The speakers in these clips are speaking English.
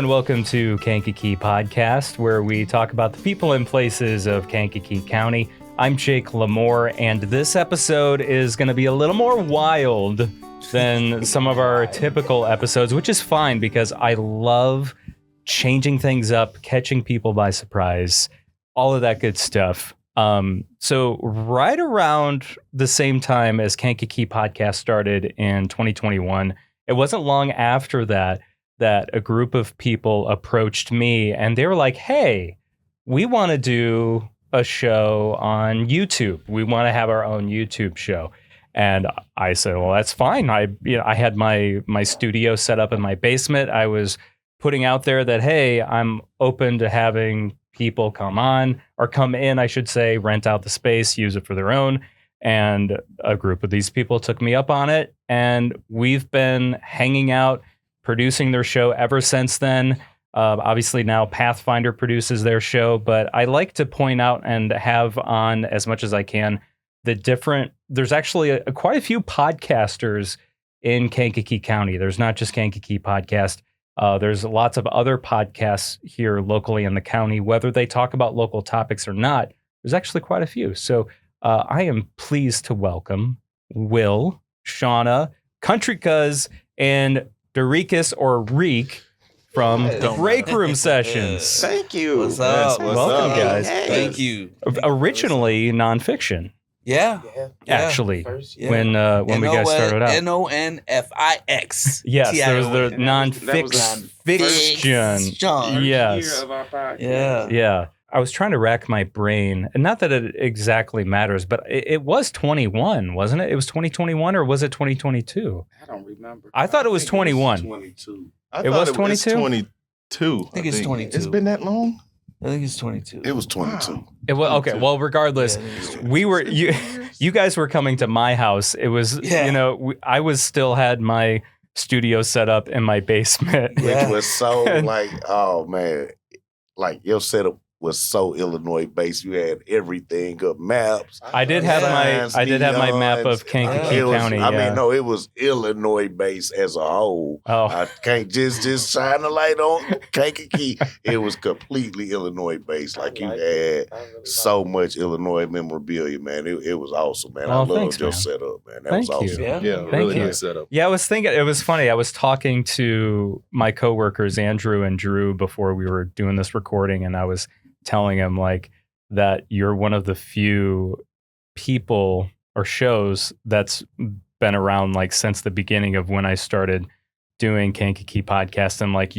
and welcome to Kankakee Podcast, where we talk about the people and places of Kankakee County. I'm Jake LaMore, and this episode is going to be a little more wild than some of our typical episodes, which is fine because I love changing things up, catching people by surprise, all of that good stuff. So right around the same time as Kankakee Podcast started in 2021, it wasn't long after that a group of people approached me and they were like, hey, we want to do a show on YouTube. We want to have our own YouTube show. And I said, well, that's fine. I had my studio set up in my basement. I was putting out there that, hey, I'm open to having people come in, I should say, rent out the space, use it for their own. And a group of these people took me up on it. And we've been hanging out, producing their show ever since then. Obviously now Pathfinder produces their show, but I like to point out and have on as much as I can there's actually quite a few podcasters in Kankakee County. There's not just Kankakee Podcast. There's lots of other podcasts here locally in the county, whether they talk about local topics or not. There's actually quite a few. So I am pleased to welcome Will, Shauna, Country Cuz, and Dorikus or Reek from the Breakroom Sessions. Thank you. What's up? Welcome, guys. Hey. Thank you. Originally nonfiction, Yeah. actually, First, when we guys started out. NONFIX. Yes, there was the That nonfiction. Fiction. Yes. Year of our podcast. Yeah. Yeah. I was trying to rack my brain, and not that it exactly matters, but it was 21, wasn't it? It was 2021, or was it 2022? I don't remember. I thought it was 21. 22. It was 22? 22. I think it's 22. It's been that long? I think it's 22. It was 22. Wow. It was okay. Well, regardless, Yeah, I think it's 22. we were you guys were coming to my house. It was I was still had my studio set up in my basement. Yeah. Which was so like, oh man, like your setup was so Illinois based. You had everything up, maps. I did have my map of Kankakee It was- County. I yeah. mean, no, it was Illinois based as a whole. Oh. I can't just shine a light on Kankakee. It was completely Illinois based. Like you had so much Illinois memorabilia, man. It was awesome, man. I Oh, loved thanks, your man. setup, man. That Thank was you. awesome. Yeah. Thank really you. nice setup. Yeah, I was thinking, it was funny. I was talking to my coworkers, Andrew and Drew, before we were doing this recording, and I was telling them like that you're one of the few people or shows that's been around like since the beginning of when I started doing Kankakee Podcast, and like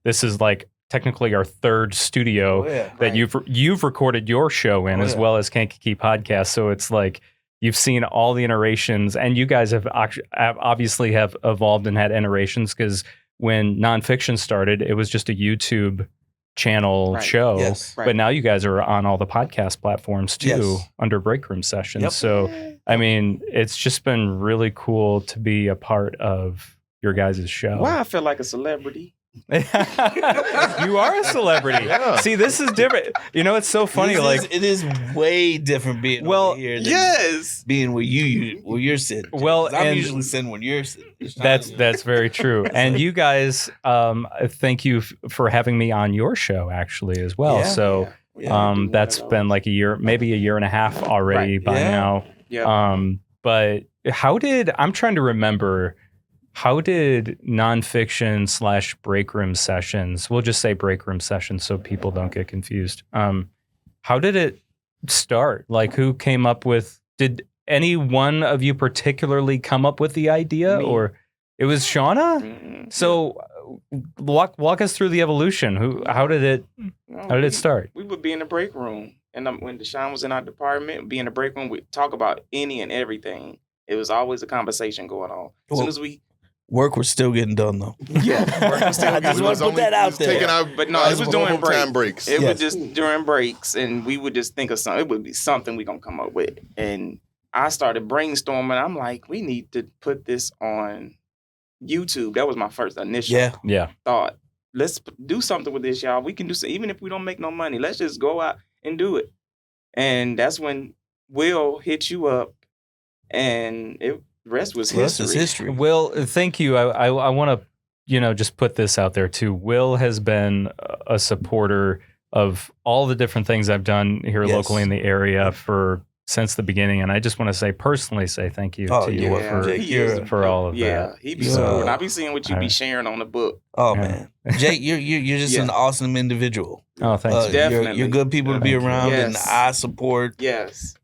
this is like technically our third studio that you've recorded your show in, as well as Kankakee Podcast. So it's like you've seen all the iterations, and you guys have obviously have evolved and had iterations, because when nonfiction started, it was just a YouTube channel show. Yes. But now you guys are on all the podcast platforms too, Yes. under Breakroom Sessions. Yep. So, I mean, it's just been really cool to be a part of your guys' show. Why I feel like a celebrity? You are a celebrity. Yeah. See, this is different. You know, it's so funny. It is way different being over here than being where you're sitting. Well, 'Cause I'm and usually sitting when you're sitting. that's very true. And you guys, thank you for having me on your show actually as well. Yeah. so, that's been like maybe a year and a half already by now. Yeah. But I'm trying to remember, how did nonfiction / Breakroom Sessions, we'll just say Breakroom Sessions so people don't get confused. How did it start? Like, who came up did any one of you particularly come up with the idea? Me. Or it was Shauna? Mm-mm. So walk us through the evolution. How did it start? We would be in the break room. And when Deshaun was in our department, be in the break room, we'd talk about any and everything. It was always a conversation going on. As soon as we... Work was still getting done though. Yeah. Work was still I just getting want to put that out there. But no, it was during time breaks. breaks. It was just during breaks, and we would just think of something. It would be something we gonna come up with. And I started brainstorming. I'm like, we need to put this on YouTube. That was my first initial Yeah. thought. Let's do something with this, y'all. We can do so, even if we don't make no money. Let's just go out and do it. And that's when Will hit you up, and the rest was history. History. Well, thank you. I want to just put this out there too. Will has been a supporter of all the different things I've done here locally in the area since the beginning, and I just want to personally say thank you to you for all of that. Yeah, he be supporting. I be seeing what you be sharing on the book. Oh man, Jake, you're just an awesome individual. Oh, thanks. Definitely, you're good people to be around, and I support.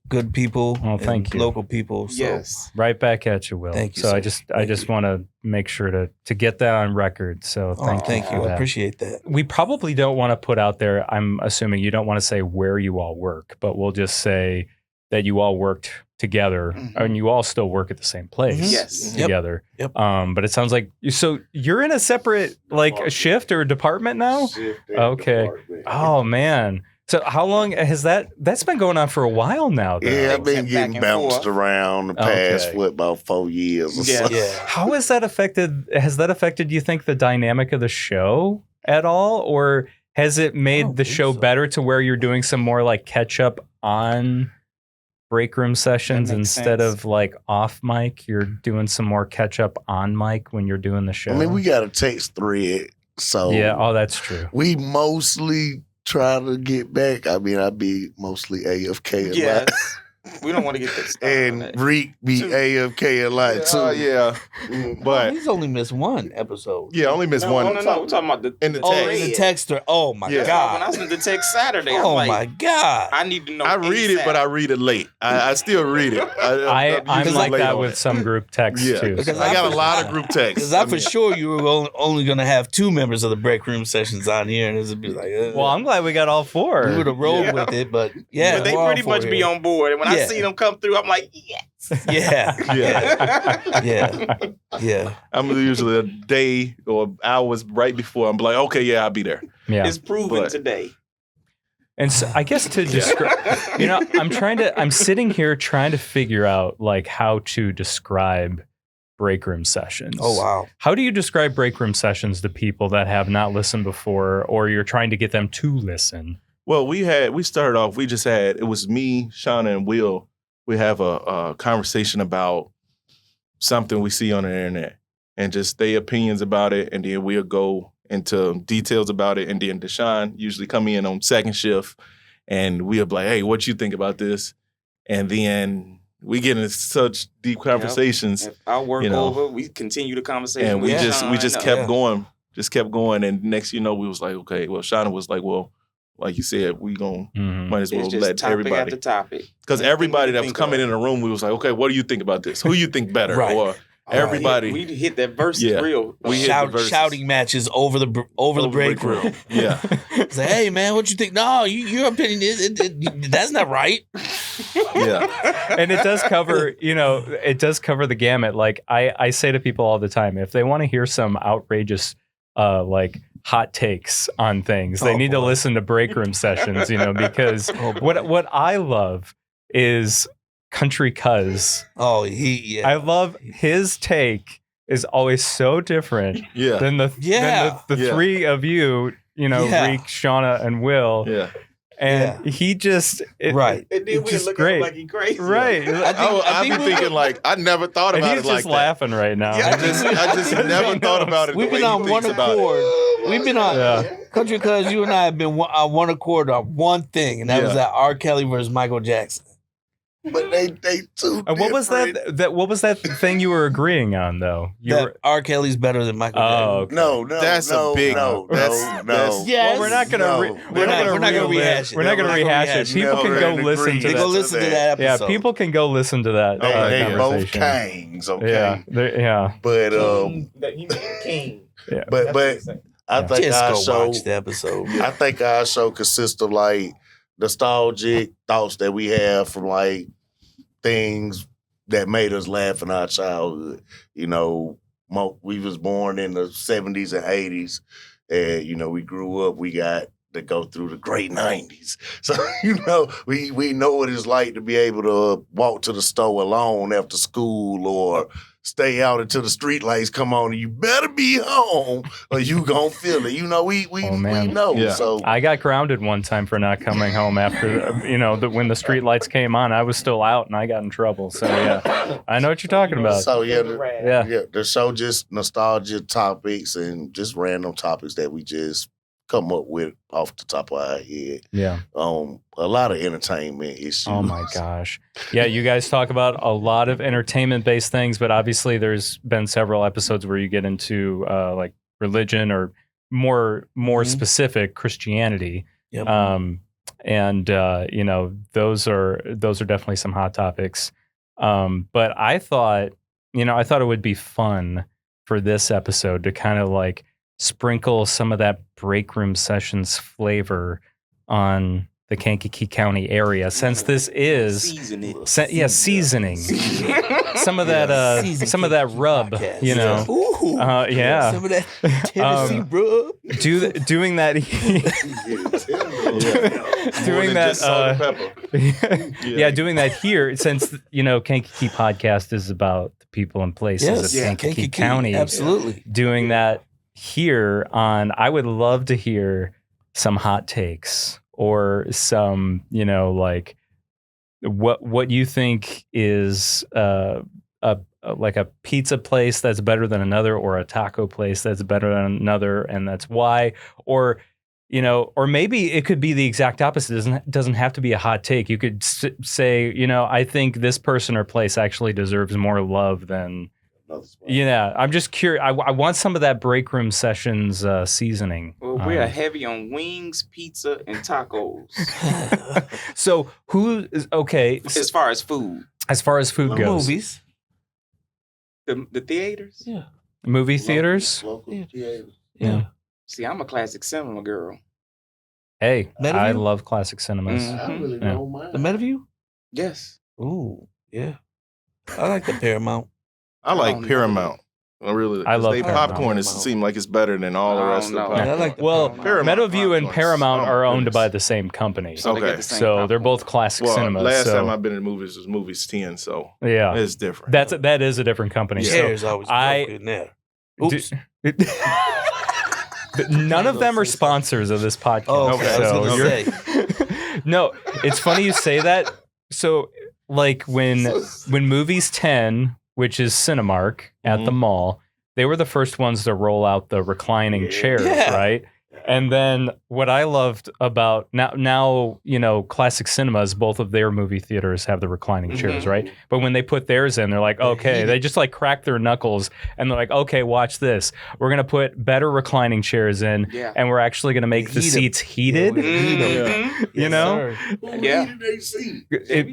Good people. Well, thank you. Local people. So. Right back at you, Will. Thank you. So I just want to make sure to get that on record. So thank you. I appreciate that. We probably don't want to put out there. I'm assuming you don't want to say where you all work, but we'll just say that you all worked together and you all still work at the same place together. Yep. But it sounds like you're in a separate a shift or department now? Okay. Department. Oh man. So how long has that's been going on for a while now? Though. Yeah, I've been getting bounced around the past about 4 years or so. Yeah. How has that affected, you think, the dynamic of the show at all? Or has it made the show better to where you're doing some more catch up on Breakroom Sessions instead of off mic? You're doing some more catch up on mic when you're doing the show? I mean, we got a text thread. So that's true. We mostly try to get back. I mean, I be mostly AFK a lot. We don't want to get that stuff. And Reek be AFK a lot too. But he's only missed one episode. Yeah, only missed one. No. We're talking about the text. Oh, in the texter. Oh my God. When I sent the text Saturday, I'm my God. I need to know. I read it, but I read it late. I still read it. I'm like that with some group texts too. Because I got a lot of group texts. Because I for sure you were only going to have 2 members of the Breakroom Sessions on here, and it would be like, well, I'm glad we got all 4. We would have rolled with it, but but they pretty much be on board. And when I see them come through, I'm like, yes. Yeah. I'm usually a day or hours right before. I'm like, okay, yeah, I'll be there. Yeah. It's proven today. And so I guess to describe, I'm sitting here trying to figure out how to describe Breakroom Sessions. Oh, wow. How do you describe Breakroom Sessions to people that have not listened before, or you're trying to get them to listen? Well, we started off, it was me, Shauna, and Will. We have a conversation about something we see on the internet and just their opinions about it. And then we'll go into details about it. And then Deshaun usually come in on second shift and we'll be like, hey, what you think about this? And then we get into such deep conversations. If our work over, we continue the conversation. And we just kept going. And next, we was like, okay, well, Shauna was like, well, like you said, we might as well let everybody. Because everybody that was coming in the room, we was like, okay, what do you think about this? Who you think better? Right. Or everybody. We hit that versus real. We shouting matches over the break room. Yeah. Say, hey man, what you think? No, your opinion is that's not right. Yeah. And it does cover, the gamut. I say to people all the time, if they want to hear some outrageous hot takes on things, they need to listen to Breakroom Sessions, because what I love is Country Cuz. I love his take is always so different than the three of you, Reek, Shauna, and Will. Yeah. And he just and then we look at him like he crazy. Right. I be thinking I never thought about it like that. He's just laughing right now. Yeah, I just never thought about it. We've been on one accord. We've been on Country Cuz. You and I have been on one accord on one thing, and that was that R. Kelly versus Michael Jackson. But they too. What was that? What was that thing you were agreeing on though? R. Kelly's better than Michael Jackson. Okay. No, that's a big no. Well, we're not gonna rehash it. We're not gonna rehash it. People can go listen to that. Go listen to that episode. Yeah, people can go listen to that. They both kings, okay? Yeah. But he meant king. Yeah. But I think our show. Watch the episode. I think our show consists of nostalgic thoughts that we have from things that made us laugh in our childhood. We was born in the 70s and 80s, and we grew up. We got to go through the great 90s, so we know what it's like to be able to walk to the store alone after school or stay out until the street lights come on, and you better be home or you gonna feel it. You know, we know. Yeah. So I got grounded one time for not coming home after, when the street lights came on. I was still out and I got in trouble. So, yeah, I know what you're talking about. So, yeah, Yeah. the show just nostalgia topics and just random topics that we just come up with off the top of our head. Yeah. A lot of entertainment issues. Oh my gosh. Yeah, you guys talk about a lot of entertainment-based things, but obviously there's been several episodes where you get into like religion or more specific Christianity. Yep. Those are definitely some hot topics. But I thought it would be fun for this episode to kind of like sprinkle some of that Breakroom Sessions flavor on the Kankakee County area, since this is Seasoning. seasoning. Some of that rub, Podcast. Ooh. yeah. Some of that Tennessee rub. Doing that, doing that, Salt and pepper. yeah, doing that here, since Kankakee Podcast is about the people and places of Kankakee County. Absolutely. Doing that here on, I would love to hear some hot takes or some, like what you think is like a pizza place that's better than another, or a taco place that's better than another, and that's why, or maybe it could be the exact opposite. It doesn't have to be a hot take. You could say, I think this person or place actually deserves more love than. Yeah, I'm just curious. I want some of that Breakroom Sessions seasoning. Well, we are heavy on wings, pizza, and tacos. So who is okay? As far as food. As far as food goes, Movies. The theaters? Yeah. movie theaters. Local theaters. Yeah. See, I'm a classic cinema girl. Hey, Meadowview? I love classic cinemas. I really Yeah. don't mind. The Meadowview? Yes. Ooh, yeah. I like the Paramount. I like Oh, no. Paramount. I really. I love they Paramount. popcorn. It seems like it's better than all the I rest of don't the know. I popcorn. like the Well, Paramount Meadowview and popcorns. Paramount Oh, are owned goodness. by the same company. So they Okay. get the same So they're popcorn. both classic Well, cinemas. last so, time I've been in movies was Movies 10, so yeah, it's different. that is a different company. Yeah. So Hair's always I- broken there. Do- Oops. None of them are sponsors of this podcast. Oh, okay. I was so gonna you're- say. No, it's funny you say that. So, like when Movies 10, which is Cinemark at the mall, they were the first ones to roll out the reclining chairs, Yeah. right? And then what I loved about now, classic cinemas, both of their movie theaters have the reclining chairs, right? But when they put theirs in, they're like, okay, they just like crack their knuckles and they're like, okay, watch this. We're going to put better reclining chairs in Yeah. and we're actually going to make the Heat 'em. seats heated. Mhm. You know? Yeah.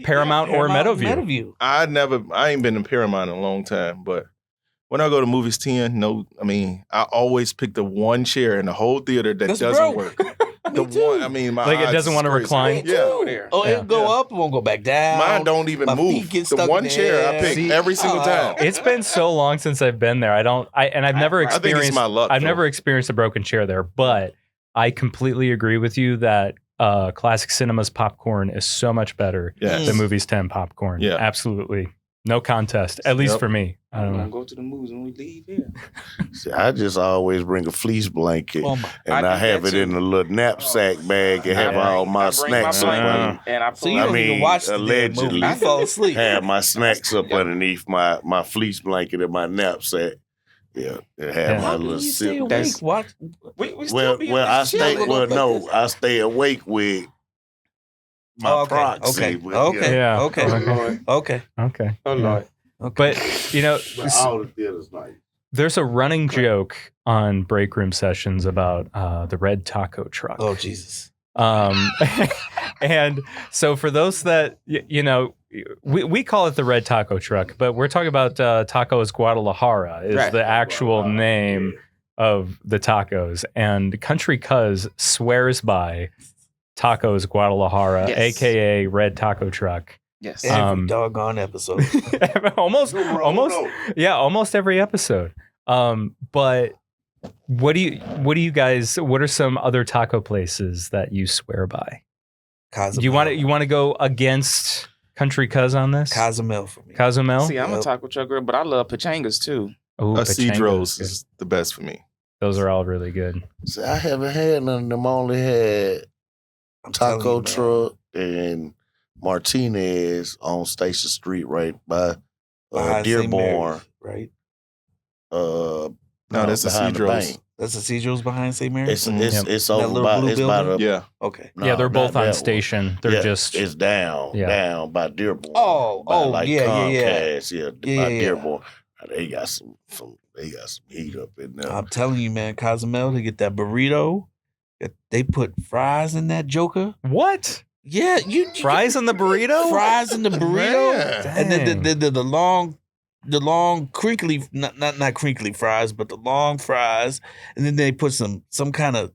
Paramount or Meadowview. I ain't been in Paramount in a long time, but when I go to Movies 10, I always pick the one chair in the whole theater that That's doesn't broke. work. Me too. My Like it eyes doesn't is want to crazy. recline. Yeah. Over there. Oh, Yeah. it'll go up, it won't go back down. Mine don't even My move. feet get The stuck one in chair I there. pick See, every single time. It's been so long since I've been there. I've never I I think it's experienced my luck. I've though. never experienced a broken chair there, but I completely agree with you that classic cinemas popcorn is so much better Yes. than Movies 10 popcorn. Yeah. Absolutely. No contest, at least Yep. for me. I I'm don't gonna know. go to the movies when we leave here. See, I just always bring a fleece blanket Oh, my. and I I, do have that it in too. a little knapsack bag and have all my snacks up blanket underneath. and I So you pull don't I even mean, watch the damn allegedly. movie. You fall asleep. Have my snacks up underneath my fleece blanket and my knapsack. Yeah, and have Yeah. my How can little you stay sip. awake? That's- Watch. we still Well, be well, on I this stay. shit. Well, no, I stay awake with my Oh, okay. proxy. Okay. With, Okay. Yeah. Okay. Oh, Lord. Okay. Okay. Oh, Yeah. Lord. But, But all the theaters nice. there's a running joke on Breakroom Sessions about the red taco truck. Oh, Jesus. And so for those that, we call it the red taco truck, but we're talking about Tacos Guadalajara is Right. the actual name of the tacos. And Country Cuz swears by Tacos Guadalajara, Yes. AKA red taco truck. Yes. Every doggone episode. almost every episode. But what are some other taco places that you swear by? Cosmo. You want to go against Country Cuz on this? Cozumel for me. Cozumel? See, I'm a taco truck girl, but I love pachangas too. Oh, Cedros is the best for me. Those are all really good. See, I haven't had none of them. I only had I'm telling Taco you, man. Truck and Martinez on Station Street right by Behind St. Dearborn. Mary's, right? No, that's the behind Cedros. bank. That's the Cedros behind St. Mary's? It's That over little by blue it's by building? the Yeah. Okay. no, yeah, they're both not on that one. station. They're Yeah, just it's down by Dearborn. Oh, by like yeah. Comcast, yeah, Yeah, by yeah. Dearborn. They got some heat up in there. I'm telling you, man, Cozumel, they get that burrito. They put fries in that joker. what? Yeah, you Fries in the burrito? Fries in the burrito. Man. And then the long crinkly, not crinkly fries, but the long fries. And then they put some kind of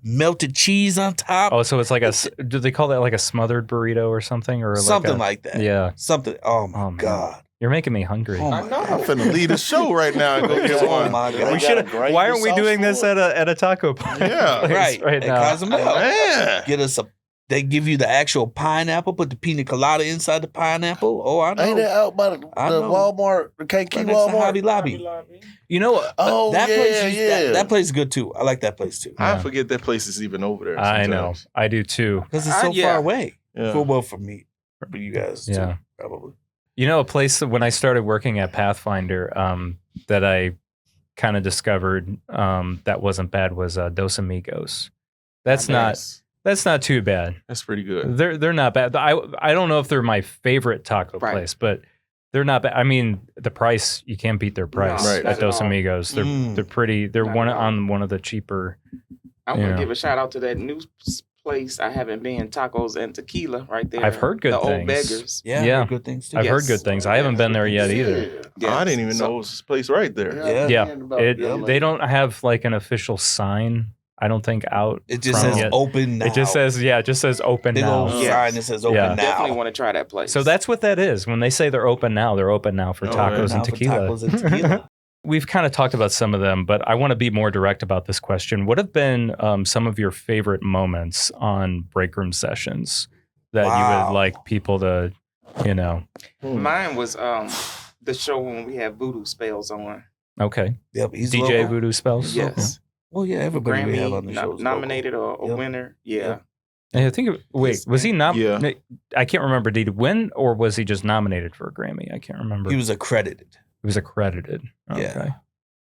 melted cheese on top. Oh, so it's like do they call that like a smothered burrito or something? Or something like like that. Yeah. Something. Oh my Oh, man. God. You're making me hungry. Oh, I my know. I'm finna leave the show right now and go get Oh one. my They God. We got should. a gravy Why aren't we sauce doing this for at a taco place Yeah. Right. right At now? Cozumel. Man. Get us they give you the actual pineapple, put the pina colada inside the pineapple. Oh, I know. Ain't that out by the I know. Walmart, the Kankakee Right next to Hobby Walmart? Lobby. You know, Oh, that yeah, place yeah. that place is good too. I like that place too. I Yeah. forget that place is even over there. I know. sometimes. I do too. Because it's so yeah. far away. Yeah. Well, for me. For you guys too, Yeah. probably. You know, a place that when I started working at Pathfinder, that I kind of discovered that wasn't bad was Dos Amigos. That's not too bad. That's pretty good. They're not bad. I don't know if they're my favorite taco Right. place, but they're not bad. I mean, the price, you can't beat their price Right. Not at at Dos all. Amigos. They're pretty. They're Not one at all. on one of the cheaper. I want Yeah. to give a shout out to that new place I haven't been, Tacos and Tequila, right there. I've heard good the things. Old Beggars. Yeah, Yeah. good things too. I've heard Yes. good things. I haven't been there yet either. Oh, I didn't even know it was this place right there. Yeah, they don't have like an official sign. I don't think out. It just from says yet. open now. It just says it just says open big now. old Yeah. sign that says open Yeah. now. Definitely want to try that place. So that's what that is. When they say they're open now for Oh, tacos yeah. and Now for tequila. tacos and tequila. We've kind of talked about some of them, but I want to be more direct about this question. What have been some of your favorite moments on Breakroom Sessions that you Wow. would like people to, mine was the show when we had Voodoo Spells on. Okay. Yep, he's DJ local. Voodoo Spells? Yes. Well, yeah, everybody we have on the Grammy show is nominated or a Yep. winner. Yeah. Yep. And I think, wait, was he not? Yeah. I can't remember. Did he win or was he just nominated for a Grammy? I can't remember. He was accredited. He was accredited. Okay. Yeah.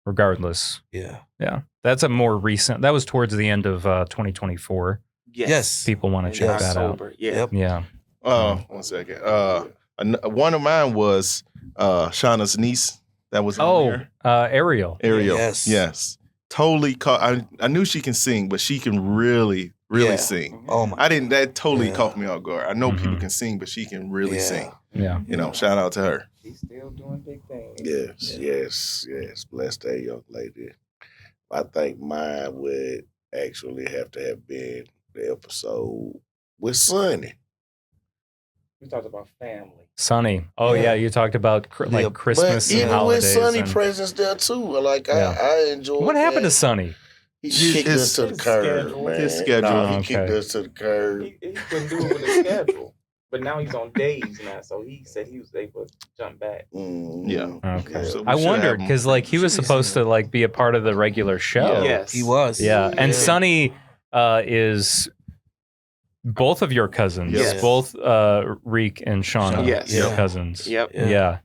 Regardless. Yeah. Yeah. That's a more recent, that was towards the end of 2024. Yes. People want to In check that out. October. Yeah. Yep. Yeah. 1 second. One of mine was Shauna's niece. That was on Oh, there. Ariel. Ariel. Yes. Yes. Totally caught. I knew she can sing, but she can really Yeah. sing. Oh my. That totally Yeah. caught me off guard. I know people Mhm. can sing, but she can really Yeah. sing. Yeah. Shout out to her. She's still doing big things. Yes. Bless that young lady. I think mine would actually have to have been the episode with Sonny. We talked about family. Sonny. Oh, Yeah. yeah. You talked about Yeah, Christmas But and even with holidays. Sonny and- presence there too, like Yeah. I enjoyed. What happened to that. Sonny? He His- kicked us to the his curb, schedule. man. His schedule. Nah, he Okay. kicked us to the curb. He couldn't do it with his schedule. But now he's on days now, so he said he was able to jump back. Yeah. Okay. So we I should wondered have him. because like he was supposed to like be a part of the regular show. Yeah. Yes. He was. Yeah. And Yeah. Sonny is both of your cousins. Yes. Both Reek and Shauna. Yes. Your Yeah. cousins. Yep. Yeah.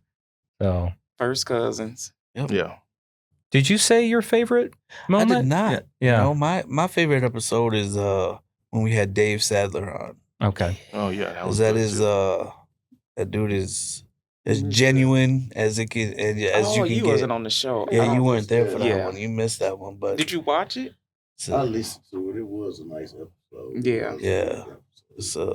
So First cousins. Yeah. did you say your favorite moment? I did not. Yeah. No, my favorite episode is when we had Dave Sadler on. Okay. Oh yeah. Because that good, is too. that dude is as genuine as it can as you Oh, can you get. wasn't on the show. Yeah, you Oh, weren't there for that Yeah. one. You missed that one. But Did you watch it? it's I a, listened to it. It was a nice episode. Yeah. Yeah. it's a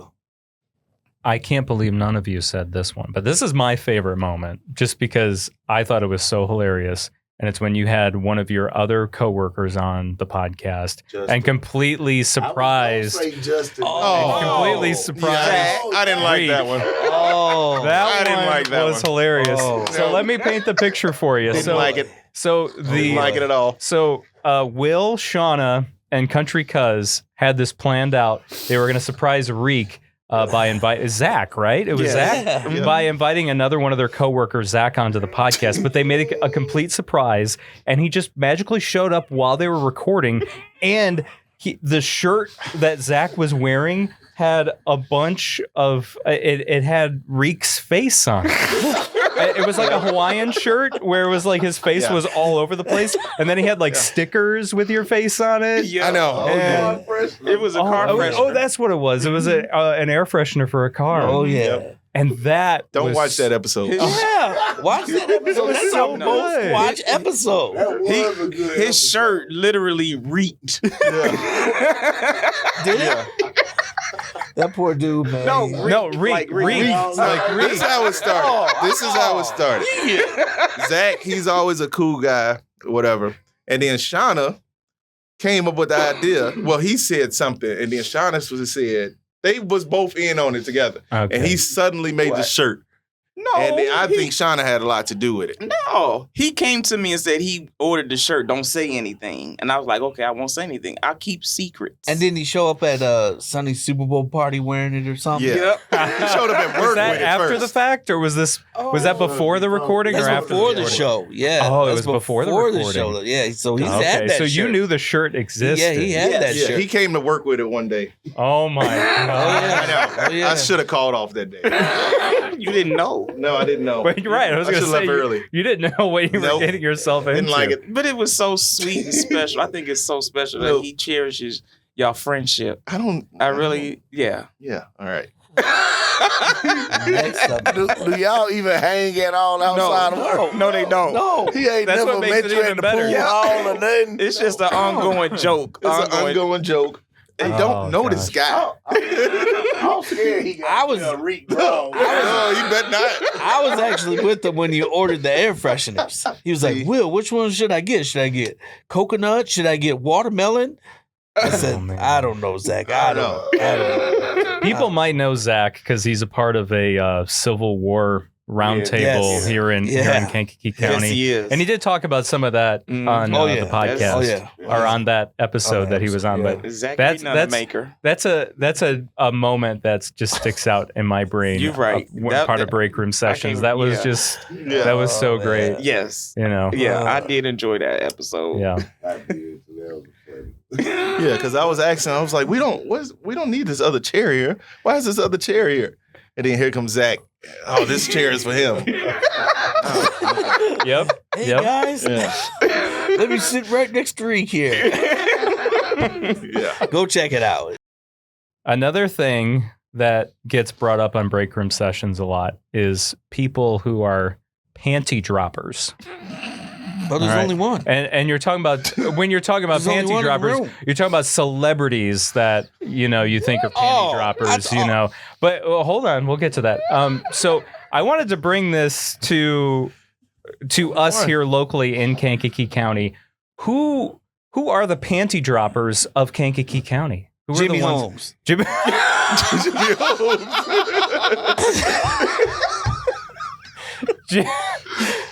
I can't believe none of you said this one, but this is my favorite moment just because I thought it was so hilarious. And it's when you had one of your other coworkers on the podcast and completely surprised. Justin. Oh. And completely surprised. Yeah, I didn't like Reek. that one. oh That I didn't one like that was one. hilarious. Oh. So let me paint the picture for you. Didn't So, like it. so Didn't the like it at all. So Will, Shauna, and Country Cuz had this planned out. They were going to surprise Reek by Zach, right? It was Zach. Yeah. By inviting another one of their coworkers, Zach, onto the podcast, but they made it a complete surprise, and he just magically showed up while they were recording, and the shirt that Zach was wearing had a bunch of it had Reek's face on it. It was like a Hawaiian shirt where it was like his face was all over the place, and then he had like stickers with your face on it. Yeah. I know. And it was a car freshener. Oh, that's what it was. It was an air freshener for a car. Oh yeah. Yep. And that Don't was, watch that episode. Yeah, watch that episode. That's so our most good. watched episode. That was a good His episode. shirt literally reeked. Did it? That poor dude, man. No, Reek. This is how it started. This is how it started. Zach, he's always a cool guy, whatever. And then Shauna came up with the idea. Well, he said something, and then Shauna said they was both in on it together. Okay. And he suddenly made the shirt. No, And then I think Shauna had a lot to do with it. No, he came to me and said he ordered the shirt. Don't say anything. And I was like, okay, I won't say anything. I'll keep secrets. And didn't he show up at Sonny's Super Bowl party wearing it or something? Yeah. Yep. He showed up at work Was that with it after first. the fact, or was that before the recording, That's or after before the recording? show. Yeah. Oh, it That's was before the recording. show. Yeah. So he's Okay, had that so you shirt. knew the shirt existed. Yeah, he had that Yeah, shirt. he came to work with it one day. Oh my Oh, god! yeah. I know. Oh, yeah. I should have called off that day. You didn't know. No, I didn't know. But you're right. I was going to should've say left early. you didn't know what you were Nope. getting yourself into. Didn't like it. But it was so sweet and special. I think it's so special that Nope. he cherishes y'all friendship. I really, yeah. Yeah. All right. Next up. Do y'all even hang at all outside of work? No, they don't. No. He ain't That's never what makes met it you even at the better. pool Yeah. hall or nothing. It's just an ongoing joke. It's an ongoing joke. They Oh, don't know this guy. I'm scared he got I was- Reek wrong. No, you bet not. I was actually with him when he ordered the air fresheners. He was like, See? Will, which one should I get? Should I get coconut? Should I get watermelon? I said, man. I don't know, Zach. I don't know. People might know Zach because he's a part of a Civil War roundtable Yes. here in Kankakee County. Yes, he is. And he did talk about some of that on Oh, yeah. the podcast, Oh, yeah. or on that episode that he was on. Yeah. But Exactly. That's- Maker. that's a moment that just sticks out in my brain. You're right. Part of Breakroom Sessions. That was just that was so Oh, great. man. Yes. You know. Yeah, I did enjoy that episode. Yeah. I did. That was funny. Yeah, because I was asking, I was like, we don't need this other chair here. Why is this other chair here? And then here comes Zach. Oh, this chair is for him. Yep. Hey, Yep. guys, Yeah. let me sit right next to Reek here. Yeah. Go check it out. Another thing that gets brought up on Breakroom Sessions a lot is people who are panty droppers. But there's All right. only one. And you're talking about when you're talking about There's only panty one in the droppers, room. you're talking about celebrities that you think are panty Oh, droppers, that's- But hold on, we'll get to that. So I wanted to bring this to us here locally in Kankakee County. Who are the panty droppers of Kankakee County? Who are Jimmy the ones? Holmes. Jimmy.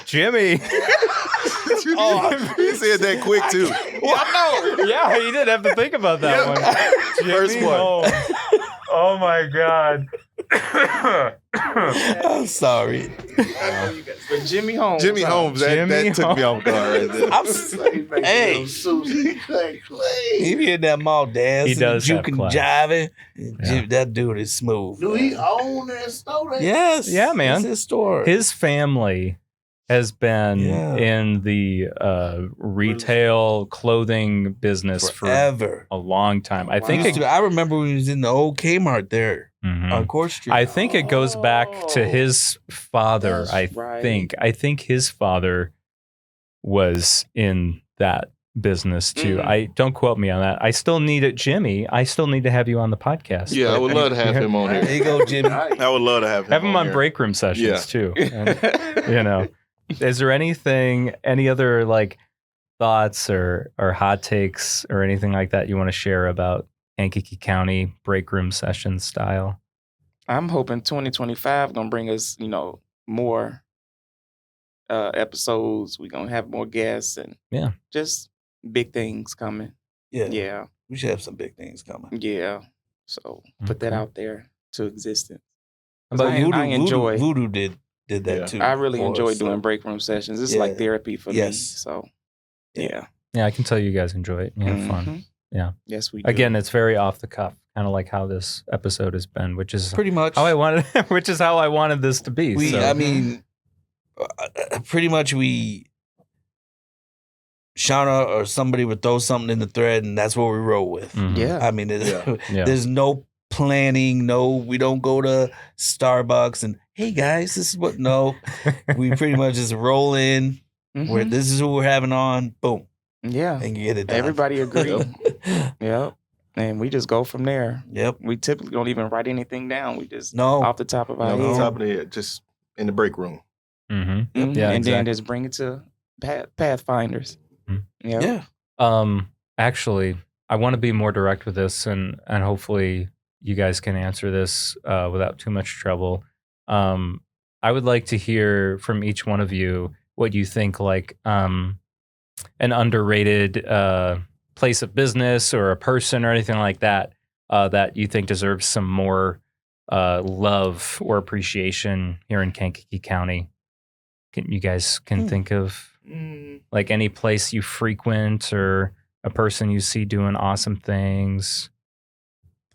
Jimmy. Oh, he said that quick too. Yeah, you didn't have to think about that one. First Jimmy one. Holmes. Oh my God. I'm sorry. But Jimmy Holmes. Jimmy Holmes, that Jimmy took me off guard right there. I'm, Hey, hey, he be in that mall dancing, He does have juking, class. jiving. Yeah. That dude is smooth. do he own that store? Yes. Yeah, man. It's his store. His family has been Yeah. in the retail clothing business for Forever. a long time. I Wow. think I remember when he was in the old Kmart there Mhm. on Court Street. I think it goes back to Oh. his father. That's I right. think his father was in that business too. Mm. I don't quote me on that. I still need it, Jimmy. I still need to have you on the podcast. Yeah, I would love to have him on There here. you go, Jimmy. I would love to have him. Have him on here. Breakroom Sessions Yeah. too. And, is there any other like thoughts or hot takes or anything like that you want to share about Kankakee County Breakroom Sessions style? I'm hoping 2025 gonna bring us, more episodes. We're gonna have more guests and just big things coming. Yeah. Yeah, We should have some big things coming. yeah. So put that Okay. out there. to existence. But I enjoy. Voodoo did that Yeah. too. I really for enjoy us, doing so. Breakroom Sessions. It's Yeah. like therapy for Yes. me. So, yeah. Yeah, I can tell you guys enjoy it. You have fun. Mhm. Yeah. Yes, we do. Again, it's very off the cuff, kind of like how this episode has been, which is Pretty much. how I wanted, which is how I wanted this to be. We, so. I mean, pretty much Shauna or somebody would throw something in the thread, and that's what we roll with. Mhm. yeah. I mean, Yeah. there's no planning. No, we don't go to Starbucks and, hey guys, this is what. No, we pretty much just roll in. Where Mhm. this is who we're having on. Boom, Yeah. and get it done. Everybody agree. Yep. And we just go from there. Yep. We typically don't even write anything down. We just No. off the top of our Off head. the top of the head, just in the break room. Mhm. Mhm. Yeah, and then exactly. just bring it to Pathfinders. Mhm. Yep. Yeah. Actually, I want to be more direct with this, and hopefully you guys can answer this without too much trouble. I would like to hear from each one of you what you think, like an underrated place of business or a person or anything like that that you think deserves some more love or appreciation here in Kankakee County. You guys can think of like any place you frequent or a person you see doing awesome things.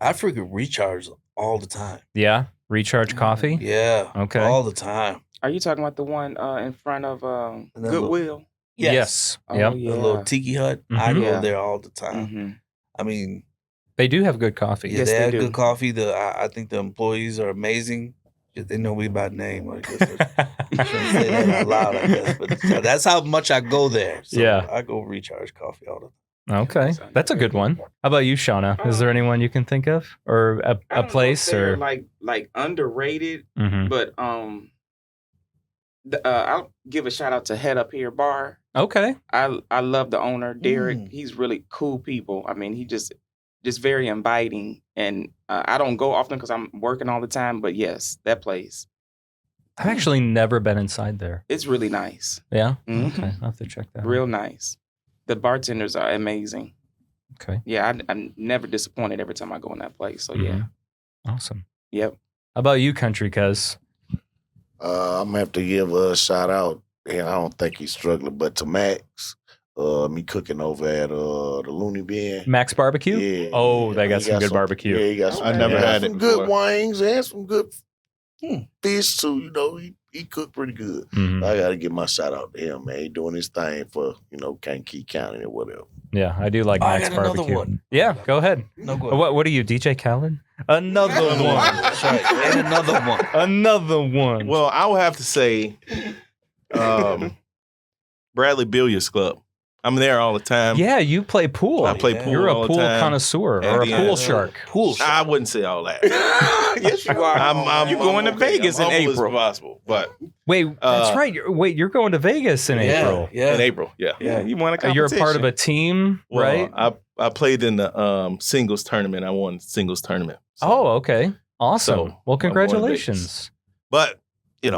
I freaking recharge all the time. Yeah, Recharge Coffee. Yeah. Okay. All the time. Are you talking about the one in front of that Goodwill? Yes. Oh, Yep. yeah. The little tiki hut. I Mhm. go Yeah. there all the time. hmm I mean, They do have good coffee. yeah, Yes, they they have do. good coffee. I think the employees are amazing. They know me by name. I guess I shouldn't say that out loud, I guess. But that's how much I go there. So Yeah. I go Recharge Coffee all the time. Okay, that's a good one. How about you, Shauna? Is there anyone you can think of, or I a don't know if place, they're or? like underrated, Mhm. but I'll give a shout out to Head Up Here Bar. Okay. I love the owner, Derek. Mm. He's really cool people. I mean, he just very inviting, and I don't go often because I'm working all the time. But yes, that place, I've actually never been inside there. it's really nice, Yeah. Mhm. Okay, I'll have to check that. real nice. The bartenders are amazing. out. Okay. Yeah, I'm never disappointed every time I go in that place. So yeah, Mhm. Awesome. yep. How about you, Country Cuz? I'm gonna have to give a shout out, and I don't think he's struggling, but to Max, me cooking over at the Looney Bin. Max Barbecue? Yeah. Oh, they got He some good barbecue. Yeah, he got some. I never he got had some it good before. wings and some good fish too. You know, he cooked pretty good. Mhm. I gotta give my shout out to him, man. He doing his thing for Kankakee County or whatever. Yeah, I do like I Max got another Barbecue. one. Yeah, go ahead. No, go ahead. What are you, DJ Khaled? Another one. That's right. And another one. Another one. Well, I would have to say Bradley Billiards Club. I'm there all the time. Yeah, you play pool. I play Yeah. pool You're a all the pool time. connoisseur And or a the, pool shark. Pool I wouldn't say all that. Yes, you are. I'm you going to okay. Vegas I'm in humble as April? possible, but Wait, that's Uh, right. You're going to Vegas in April. Yeah. in April, yeah. Yeah, you won a competition. You're a part of a team, Well, right? I played in the singles tournament. I won the singles tournament. So- Oh, okay. Awesome. So, Well, I'm going to congratulations. but it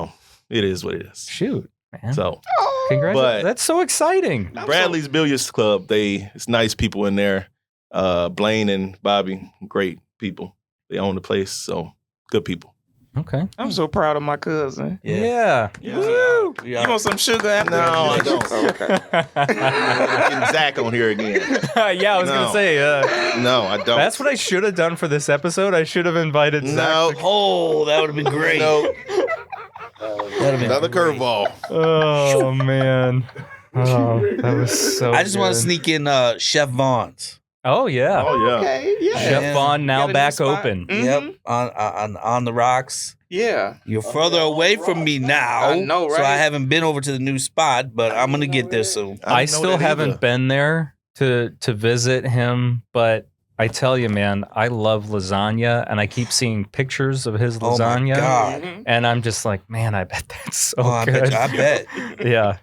is what it is. Shoot, man. So Congratulations. but- That's so exciting. Bradley's Billiards Club, it's nice people in there. Blaine and Bobby, great people. They own the place, so good people. Okay. I'm so proud of my cousin. Yeah. Woo! Yeah. You want some sugar after? No, I don't. Oh, okay. Getting Zach on here again. Yeah, I was going No. to say, No, I don't. that's what I should have done for this episode. I should have invited No. Zach. Oh, that would have been great. No, That'd have been another great. curveball. Oh, man. Oh, that was so I just want good. to sneak in Chef Vaughn's. Oh, yeah. Oh, yeah. Okay, yeah. Chef Yeah. Vaughn now Got a new back spot? open. Mhm. Yep, on the rocks. Yeah. You're further away from me now. I know, So I right? haven't been over to the new spot, but I'm gonna get there soon. I didn't know still that haven't either. been there to visit him, but I tell you, man, I love lasagna, and I keep seeing pictures of his Oh my lasagna, God. Mhm. and I'm just like, man, I bet that's so Oh, I good. bet. Yeah.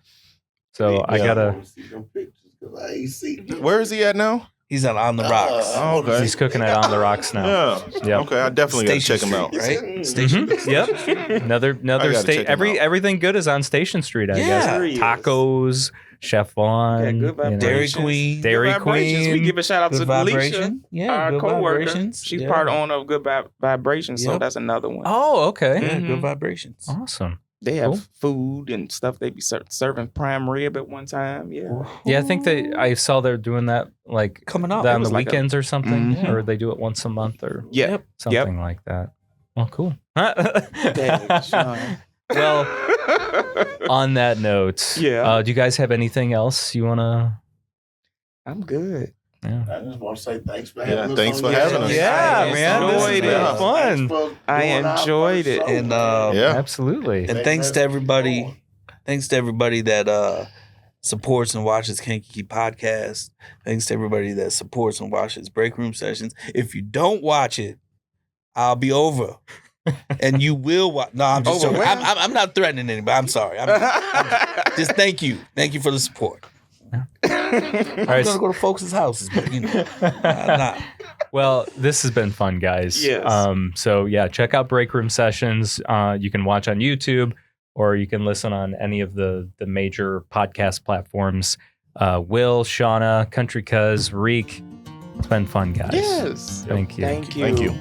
So I Yeah. gotta. See them pictures 'cause I ain't see them. Where is he at now? He's on the rocks. Oh, okay. He's cooking it on the rocks now. Yeah. Yep. Okay, I definitely got to check him out. Right? Station. Yep. Another gotta state. check 'em out. Everything good is on Station Street. I Yeah. guess Tacos, Chef Vaughn, Yeah, good you know. vibrations. Dairy Queen. Dairy Good vibrations. We Queen. give a shout out Good to vibration. Alicia, Yeah, our good coworker. vibrations. She's Yeah. part owner of Good Vibrations, so Yep. that's another one. Oh, okay. Yeah, Mhm. good vibrations. Awesome. They have Cool. food and stuff. They be serving prime rib at one time. Yeah. Yeah, I think I saw they're doing that like Coming up. on It the was like weekends or something, Mhm. or they do it once a month or Yeah. Yep. something like that. Well, cool. Dang, Sean. Well, on that note, Yeah. do you guys have anything else you want to? I'm good. Yeah. I just want to say thanks for Yeah, having us. thanks on for your having show. us. Yeah, man, this has been Thanks fun. for I doing our enjoyed first it. show, And, man. Yeah. Absolutely. And thanks to everybody. Thanks to everybody that supports and watches Kankakee Podcast. Thanks to everybody that supports and watches Breakroom Sessions. If you don't watch it, I'll be over. And you will watch. No, I'm just Over joking. where? I'm not threatening anybody. I'm sorry. I'm just thank you. Thank you for the support. All I'm right. gonna go to folks' houses, but you know, I'm not. Well, this has been fun, guys. Yes. So yeah, check out Breakroom Sessions. You can watch on YouTube, or you can listen on any of the major podcast platforms. Will, Shauna, Country Cuz, Reek. It's been fun, guys. Yes. Thank you. Thank you. Thank you.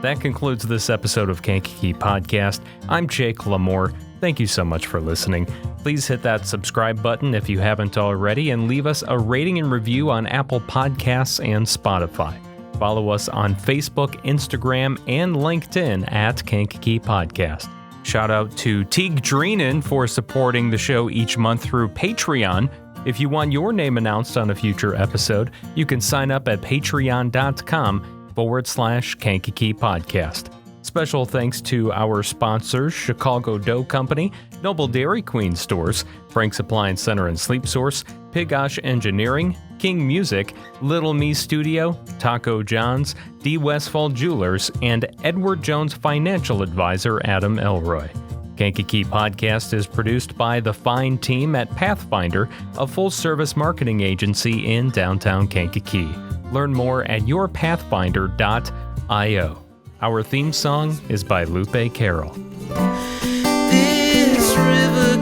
That concludes this episode of Kankakee Podcast. I'm Jake LaMore. Thank you so much for listening. Please hit that subscribe button if you haven't already, and leave us a rating and review on Apple Podcasts and Spotify. Follow us on Facebook, Instagram, and LinkedIn at Kankakee Podcast. Shout out to Teague Dreenan for supporting the show each month through Patreon. If you want your name announced on a future episode, you can sign up at patreon.com/Kankakee Podcast. Special thanks to our sponsors, Chicago Dough Company, Noble Dairy Queen Stores, Frank's Appliance Center and Sleep Source, Pigosh Engineering, King Music, Little Me Studio, Taco John's, D. Westfall Jewelers, and Edward Jones Financial Advisor Adam Elroy. Kankakee Podcast is produced by the fine team at Pathfinder, a full-service marketing agency in downtown Kankakee. Learn more at yourpathfinder.io. Our theme song is by Lupe Carroll. This river